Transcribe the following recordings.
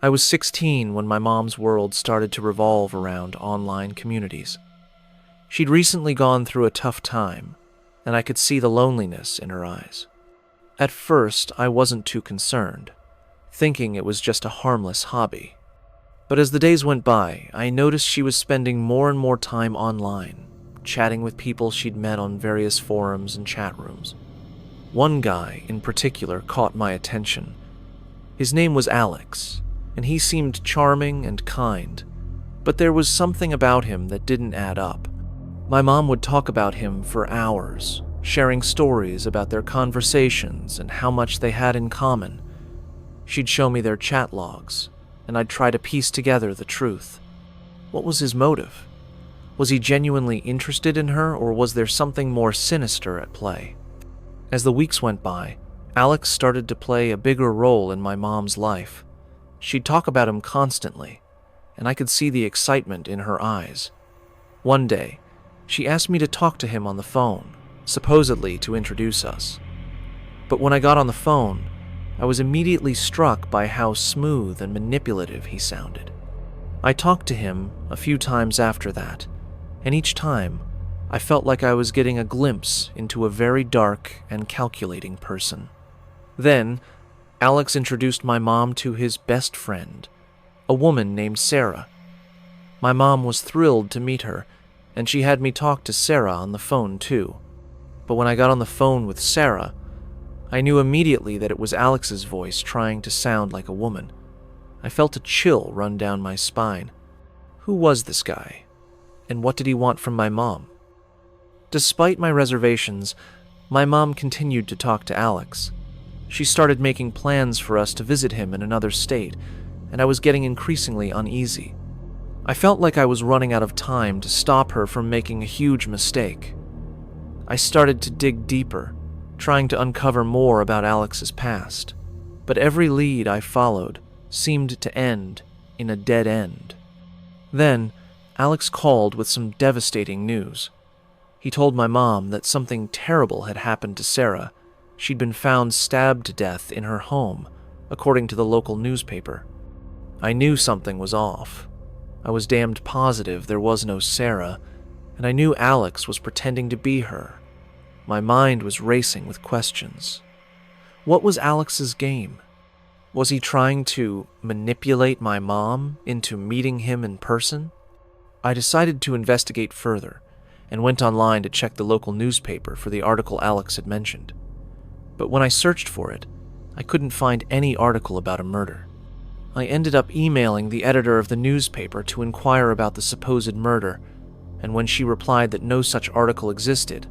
I was 16 when my mom's world started to revolve around online communities. She'd recently gone through a tough time, and I could see the loneliness in her eyes. At first, I wasn't too concerned, thinking it was just a harmless hobby. But as the days went by, I noticed she was spending more and more time online, chatting with people she'd met on various forums and chat rooms. One guy, in particular, caught my attention. His name was Alex, and he seemed charming and kind, but there was something about him that didn't add up. My mom would talk about him for hours, sharing stories about their conversations and how much they had in common. She'd show me their chat logs, and I'd try to piece together the truth. What was his motive? Was he genuinely interested in her, or was there something more sinister at play? As the weeks went by, Alex started to play a bigger role in my mom's life. She'd talk about him constantly, and I could see the excitement in her eyes. One day, she asked me to talk to him on the phone, supposedly to introduce us. But when I got on the phone, I was immediately struck by how smooth and manipulative he sounded. I talked to him a few times after that, and each time, I felt like I was getting a glimpse into a very dark and calculating person. Then, Alex introduced my mom to his best friend, a woman named Sarah. My mom was thrilled to meet her, and she had me talk to Sarah on the phone too. But when I got on the phone with Sarah, I knew immediately that it was Alex's voice trying to sound like a woman. I felt a chill run down my spine. Who was this guy? And what did he want from my mom? Despite my reservations, my mom continued to talk to Alex. She started making plans for us to visit him in another state, and I was getting increasingly uneasy. I felt like I was running out of time to stop her from making a huge mistake. I started to dig deeper, trying to uncover more about Alex's past, but every lead I followed seemed to end in a dead end. Then, Alex called with some devastating news. He told my mom that something terrible had happened to Sarah. She'd been found stabbed to death in her home, according to the local newspaper. I knew something was off. I was damned positive there was no Sarah, and I knew Alex was pretending to be her. My mind was racing with questions. What was Alex's game? Was he trying to manipulate my mom into meeting him in person? I decided to investigate further, and went online to check the local newspaper for the article Alex had mentioned. But when I searched for it, I couldn't find any article about a murder. I ended up emailing the editor of the newspaper to inquire about the supposed murder, and when she replied that no such article existed,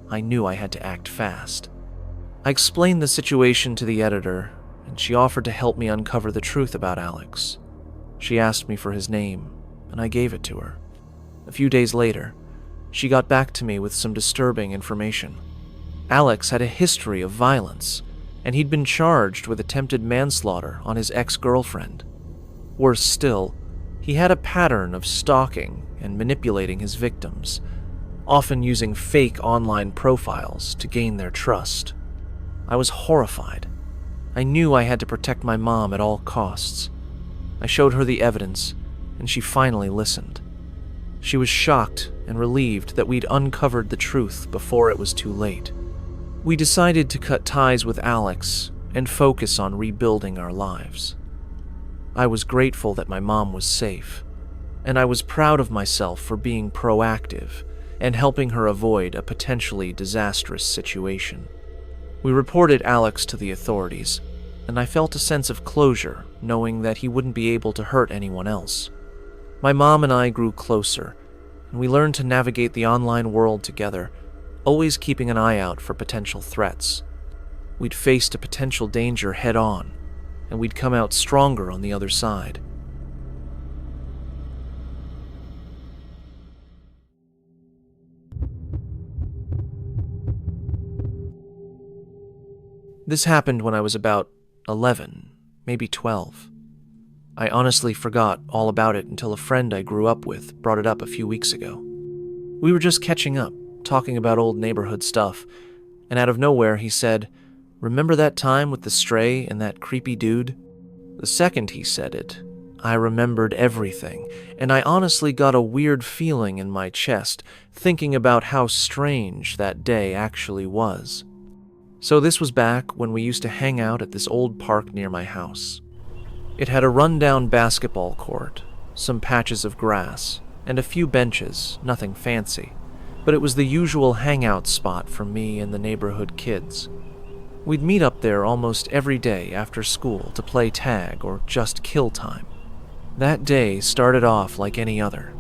I knew I had to act fast. I explained the situation to the editor, and she offered to help me uncover the truth about Alex. She asked me for his name, and I gave it to her. A few days later, she got back to me with some disturbing information. Alex had a history of violence, and he'd been charged with attempted manslaughter on his ex-girlfriend. Worse still, he had a pattern of stalking and manipulating his victims, often using fake online profiles to gain their trust. I was horrified. I knew I had to protect my mom at all costs. I showed her the evidence, and she finally listened. She was shocked and relieved that we'd uncovered the truth before it was too late. We decided to cut ties with Alex and focus on rebuilding our lives. I was grateful that my mom was safe, and I was proud of myself for being proactive and helping her avoid a potentially disastrous situation. We reported Alex to the authorities, and I felt a sense of closure knowing that he wouldn't be able to hurt anyone else. My mom and I grew closer, and we learned to navigate the online world together, always keeping an eye out for potential threats. We'd faced a potential danger head-on, and we'd come out stronger on the other side. This happened when I was about 11, maybe 12. I honestly forgot all about it until a friend I grew up with brought it up a few weeks ago. We were just catching up, talking about old neighborhood stuff, and out of nowhere he said, "Remember that time with the stray and that creepy dude?" The second he said it, I remembered everything, and I honestly got a weird feeling in my chest, thinking about how strange that day actually was. So this was back when we used to hang out at this old park near my house. It had a rundown basketball court, some patches of grass, and a few benches, nothing fancy, but it was the usual hangout spot for me and the neighborhood kids. We'd meet up there almost every day after school to play tag or just kill time. That day started off like any other.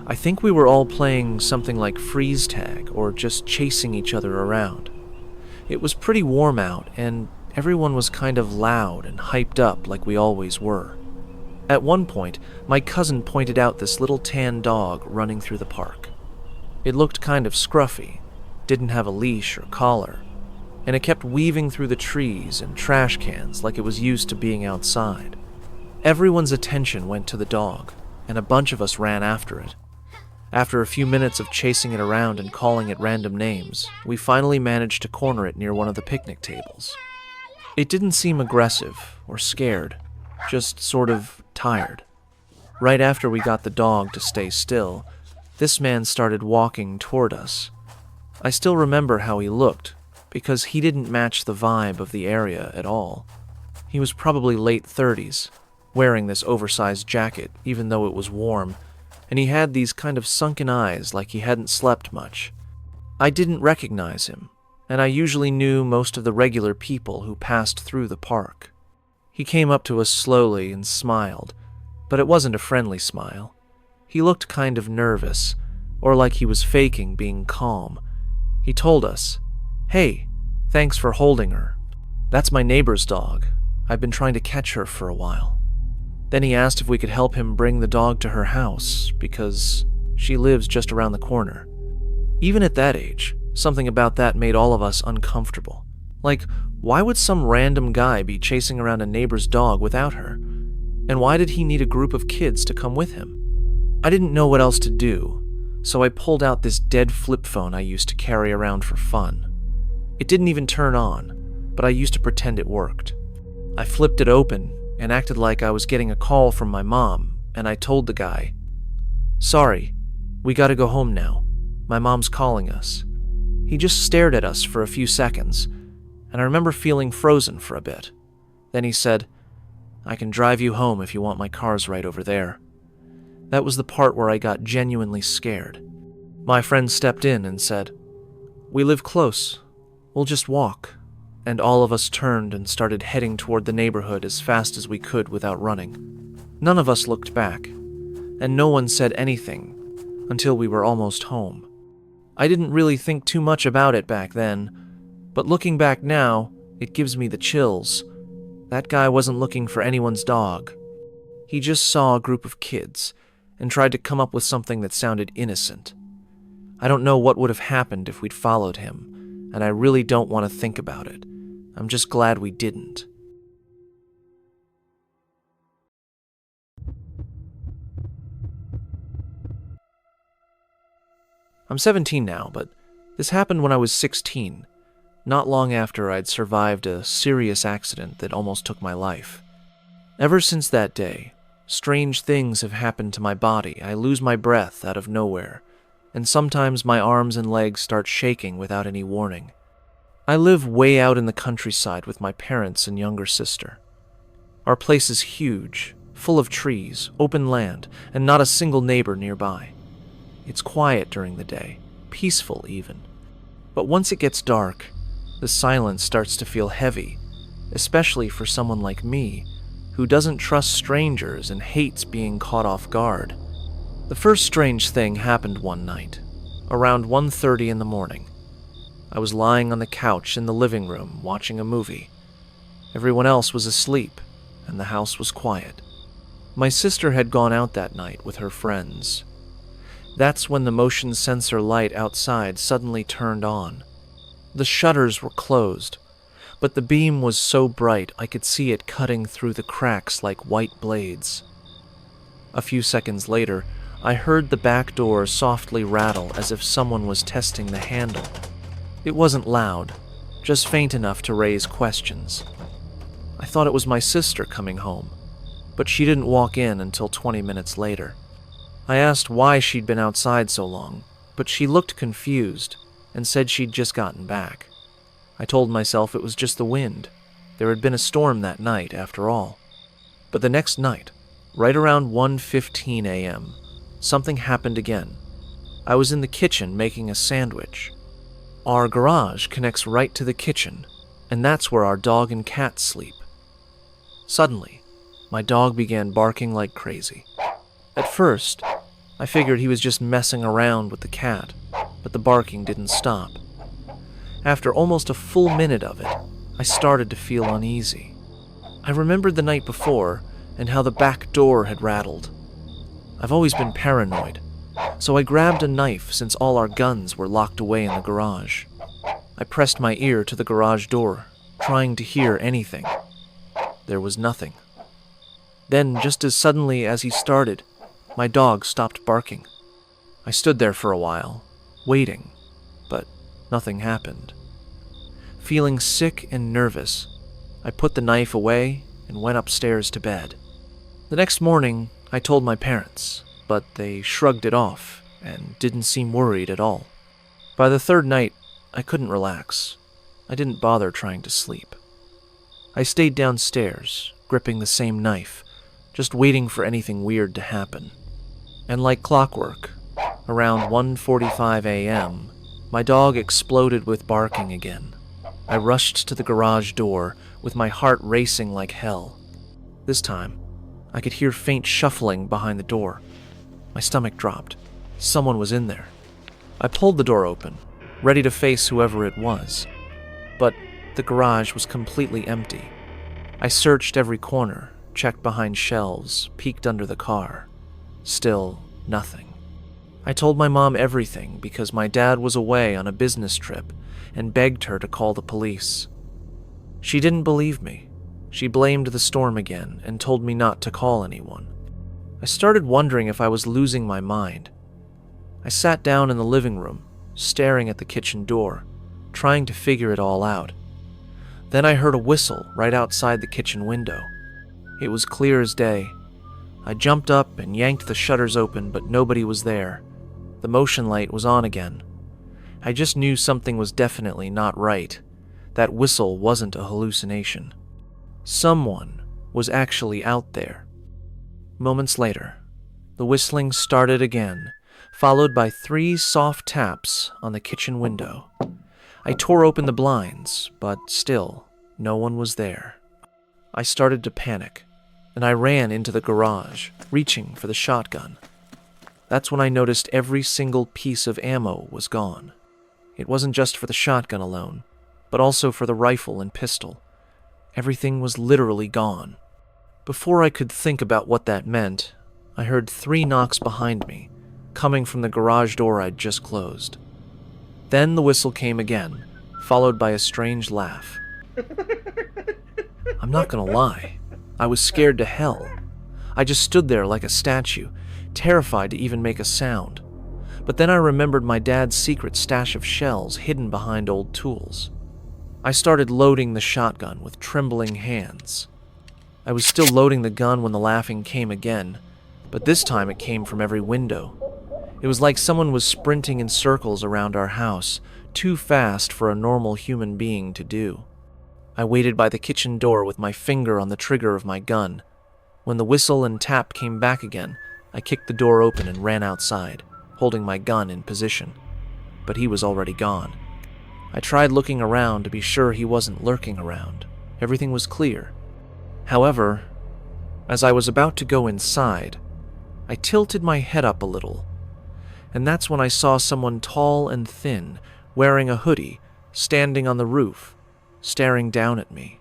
I think we were all playing something like freeze tag or just chasing each other around. It was pretty warm out, and everyone was kind of loud and hyped up like we always were. At one point, my cousin pointed out this little tan dog running through the park. It looked kind of scruffy, didn't have a leash or collar, and it kept weaving through the trees and trash cans like it was used to being outside. Everyone's attention went to the dog, and a bunch of us ran after it. After a few minutes of chasing it around and calling it random names, we finally managed to corner it near one of the picnic tables. It didn't seem aggressive or scared, just sort of tired. Right after we got the dog to stay still, this man started walking toward us. I still remember how he looked, because he didn't match the vibe of the area at all. He was probably late 30s, wearing this oversized jacket even though it was warm, and he had these kind of sunken eyes like he hadn't slept much. I didn't recognize him, and I usually knew most of the regular people who passed through the park. He came up to us slowly and smiled, but it wasn't a friendly smile. He looked kind of nervous, or like he was faking being calm. He told us, "Hey, thanks for holding her. That's my neighbor's dog. I've been trying to catch her for a while." Then he asked if we could help him bring the dog to her house, because she lives just around the corner. Even at that age, something about that made all of us uncomfortable. Like, why would some random guy be chasing around a neighbor's dog without her? And why did he need a group of kids to come with him? I didn't know what else to do, so I pulled out this dead flip phone I used to carry around for fun. It didn't even turn on, but I used to pretend it worked. I flipped it open and acted like I was getting a call from my mom, and I told the guy, "Sorry, we gotta go home now. My mom's calling us." He just stared at us for a few seconds, and I remember feeling frozen for a bit. Then he said, "I can drive you home if you want, my car's right over there." That was the part where I got genuinely scared. My friend stepped in and said, "We live close. We'll just walk." And all of us turned and started heading toward the neighborhood as fast as we could without running. None of us looked back, and no one said anything until we were almost home. I didn't really think too much about it back then, but looking back now, it gives me the chills. That guy wasn't looking for anyone's dog. He just saw a group of kids and tried to come up with something that sounded innocent. I don't know what would have happened if we'd followed him, and I really don't want to think about it. I'm just glad we didn't. I'm 17 now, but this happened when I was 16, not long after I'd survived a serious accident that almost took my life. Ever since that day, strange things have happened to my body. I lose my breath out of nowhere, and sometimes my arms and legs start shaking without any warning. I live way out in the countryside with my parents and younger sister. Our place is huge, full of trees, open land, and not a single neighbor nearby. It's quiet during the day, peaceful even. But once it gets dark, the silence starts to feel heavy, especially for someone like me, who doesn't trust strangers and hates being caught off guard. The first strange thing happened one night, around 1:30 in the morning. I was lying on the couch in the living room watching a movie. Everyone else was asleep, and the house was quiet. My sister had gone out that night with her friends. That's when the motion sensor light outside suddenly turned on. The shutters were closed, but the beam was so bright I could see it cutting through the cracks like white blades. A few seconds later, I heard the back door softly rattle as if someone was testing the handle. It wasn't loud, just faint enough to raise questions. I thought it was my sister coming home, but she didn't walk in until 20 minutes later. I asked why she'd been outside so long, but she looked confused and said she'd just gotten back. I told myself it was just the wind. There had been a storm that night, after all. But the next night, right around 1:15 a.m., something happened again. I was in the kitchen making a sandwich. Our garage connects right to the kitchen, and that's where our dog and cat sleep. Suddenly, my dog began barking like crazy. At first, I figured he was just messing around with the cat, but the barking didn't stop. After almost a full minute of it, I started to feel uneasy. I remembered the night before and how the back door had rattled. I've always been paranoid, so I grabbed a knife since all our guns were locked away in the garage. I pressed my ear to the garage door, trying to hear anything. There was nothing. Then, just as suddenly as he started, my dog stopped barking. I stood there for a while, waiting, but nothing happened. Feeling sick and nervous, I put the knife away and went upstairs to bed. The next morning, I told my parents, but they shrugged it off and didn't seem worried at all. By the third night, I couldn't relax. I didn't bother trying to sleep. I stayed downstairs, gripping the same knife, just waiting for anything weird to happen. And like clockwork, around 1:45 a.m., my dog exploded with barking again. I rushed to the garage door with my heart racing like hell. This time, I could hear faint shuffling behind the door. My stomach dropped. Someone was in there. I pulled the door open, ready to face whoever it was. But the garage was completely empty. I searched every corner, checked behind shelves, peeked under the car. Still nothing. I told my mom everything because my dad was away on a business trip and begged her to call the police. She didn't believe me. She blamed the storm again and told me not to call anyone. I started wondering if I was losing my mind. I sat down in the living room, staring at the kitchen door, trying to figure it all out. Then I heard a whistle right outside the kitchen window. It was clear as day. I jumped up and yanked the shutters open, but nobody was there. The motion light was on again. I just knew something was definitely not right. That whistle wasn't a hallucination. Someone was actually out there. Moments later, the whistling started again, followed by 3 soft taps on the kitchen window. I tore open the blinds, but still, no one was there. I started to panic, and I ran into the garage, reaching for the shotgun. That's when I noticed every single piece of ammo was gone. It wasn't just for the shotgun alone, but also for the rifle and pistol. Everything was literally gone. Before I could think about what that meant, I heard 3 knocks behind me, coming from the garage door I'd just closed. Then the whistle came again, followed by a strange laugh. I'm not gonna lie, I was scared to hell. I just stood there like a statue, terrified to even make a sound. But then I remembered my dad's secret stash of shells hidden behind old tools. I started loading the shotgun with trembling hands. I was still loading the gun when the laughing came again, but this time it came from every window. It was like someone was sprinting in circles around our house, too fast for a normal human being to do. I waited by the kitchen door with my finger on the trigger of my gun. When the whistle and tap came back again, I kicked the door open and ran outside, holding my gun in position. But he was already gone. I tried looking around to be sure he wasn't lurking around. Everything was clear. However, as I was about to go inside, I tilted my head up a little, and that's when I saw someone tall and thin, wearing a hoodie, standing on the roof, staring down at me.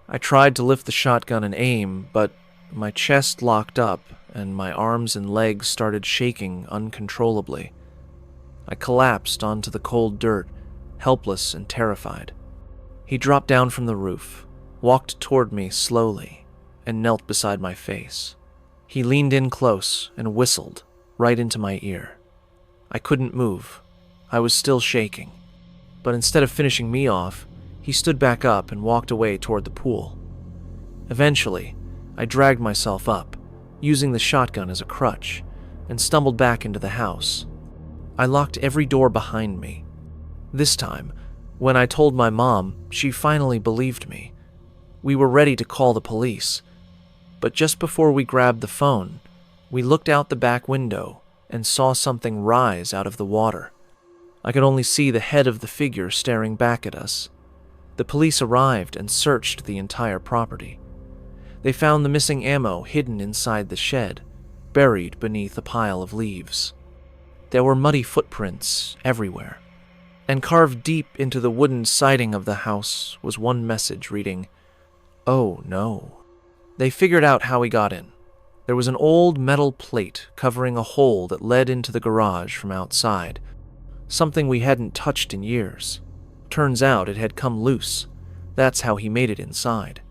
I tried to lift the shotgun and aim, but my chest locked up and my arms and legs started shaking uncontrollably. I collapsed onto the cold dirt, helpless and terrified. He dropped down from the roof, walked toward me slowly, and knelt beside my face. He leaned in close and whistled right into my ear. I couldn't move. I was still shaking. But instead of finishing me off, he stood back up and walked away toward the pool. Eventually, I dragged myself up, using the shotgun as a crutch, and stumbled back into the house. I locked every door behind me. This time, when I told my mom, she finally believed me. We were ready to call the police, but just before we grabbed the phone, we looked out the back window and saw something rise out of the water. I could only see the head of the figure staring back at us. The police arrived and searched the entire property. They found the missing ammo hidden inside the shed, buried beneath a pile of leaves. There were muddy footprints everywhere, and carved deep into the wooden siding of the house was one message reading, "Oh no." They figured out how he got in. There was an old metal plate covering a hole that led into the garage from outside, something we hadn't touched in years. Turns out it had come loose. That's how he made it inside.